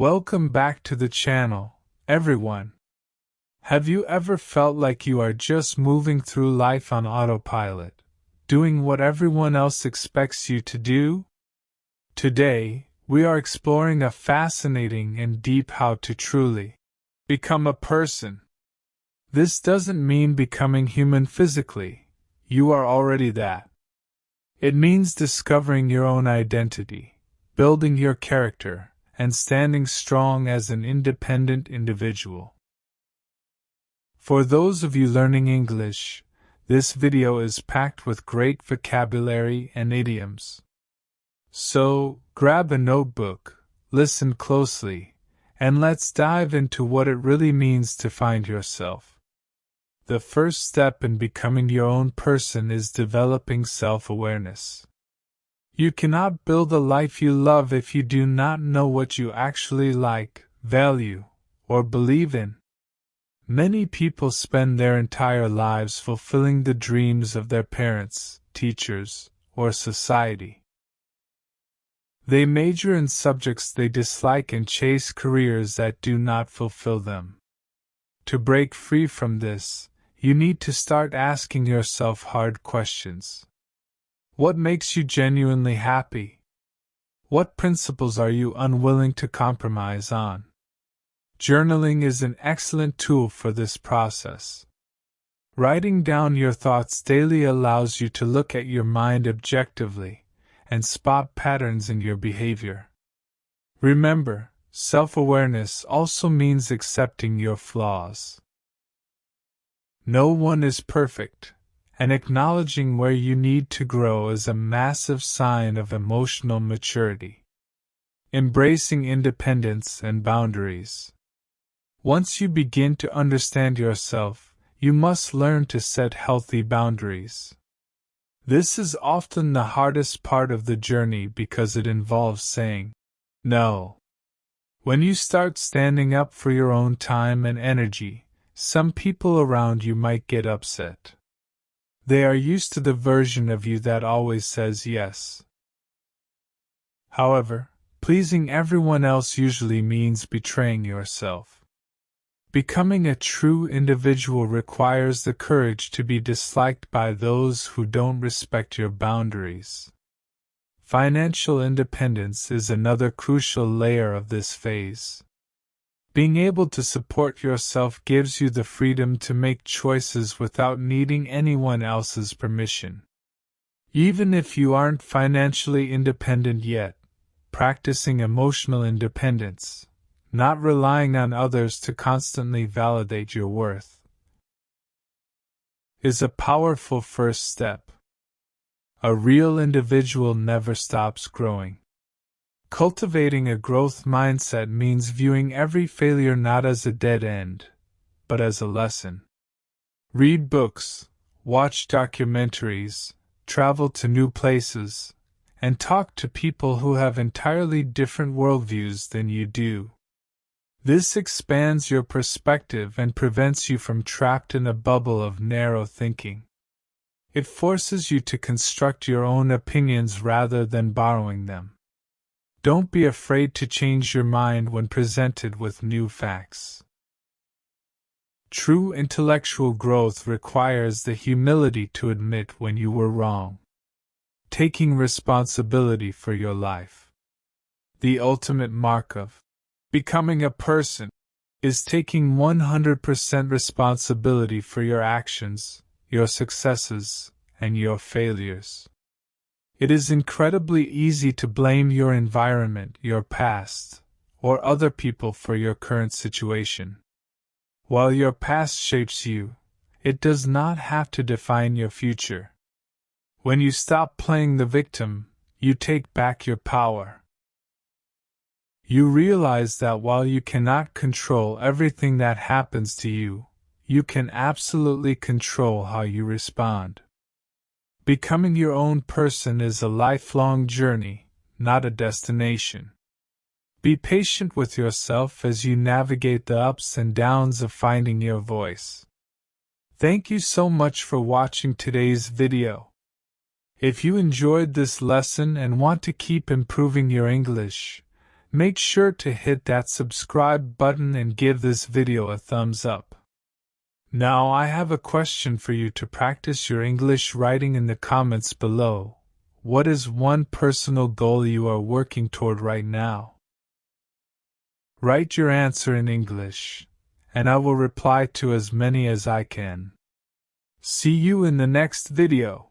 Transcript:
Welcome back to the channel, everyone. Have you ever felt like you are just moving through life on autopilot, doing what everyone else expects you to do? Today, we are exploring a fascinating and deep how to truly become a person. This doesn't mean becoming human physically, you are already that. It means discovering your own identity, building your character, and standing strong as an independent individual. For those of you learning English, this video is packed with great vocabulary and idioms. So, grab a notebook, listen closely, and let's dive into what it really means to find yourself. The first step in becoming your own person is developing self-awareness. You cannot build a life you love if you do not know what you actually like, value, or believe in. Many people spend their entire lives fulfilling the dreams of their parents, teachers, or society. They major in subjects they dislike and chase careers that do not fulfill them. To break free from this, you need to start asking yourself hard questions. What makes you genuinely happy? What principles are you unwilling to compromise on? Journaling is an excellent tool for this process. Writing down your thoughts daily allows you to look at your mind objectively and spot patterns in your behavior. Remember, self-awareness also means accepting your flaws. No one is perfect, and acknowledging where you need to grow is a massive sign of emotional maturity. Embracing independence and boundaries. Once you begin to understand yourself, you must learn to set healthy boundaries. This is often the hardest part of the journey because it involves saying no. When you start standing up for your own time and energy, some people around you might get upset. They are used to the version of you that always says yes. However, pleasing everyone else usually means betraying yourself. Becoming a true individual requires the courage to be disliked by those who don't respect your boundaries. Financial independence is another crucial layer of this phase. Being able to support yourself gives you the freedom to make choices without needing anyone else's permission. Even if you aren't financially independent yet, practicing emotional independence, not relying on others to constantly validate your worth, is a powerful first step. A real individual never stops growing. Cultivating a growth mindset means viewing every failure not as a dead end, but as a lesson. Read books, watch documentaries, travel to new places, and talk to people who have entirely different worldviews than you do. This expands your perspective and prevents you from trapped in a bubble of narrow thinking. It forces you to construct your own opinions rather than borrowing them. Don't be afraid to change your mind when presented with new facts. True intellectual growth requires the humility to admit when you were wrong. Taking responsibility for your life. The ultimate mark of becoming a person is taking 100% responsibility for your actions, your successes, and your failures. It is incredibly easy to blame your environment, your past, or other people for your current situation. While your past shapes you, it does not have to define your future. When you stop playing the victim, you take back your power. You realize that while you cannot control everything that happens to you, you can absolutely control how you respond. Becoming your own person is a lifelong journey, not a destination. Be patient with yourself as you navigate the ups and downs of finding your voice. Thank you so much for watching today's video. If you enjoyed this lesson and want to keep improving your English, Make sure to hit that subscribe button and give this video a thumbs up. Now I have a question for you to practice your English writing in the comments below. What is one personal goal you are working toward right now? Write your answer in English, and I will reply to as many as I can. See you in the next video.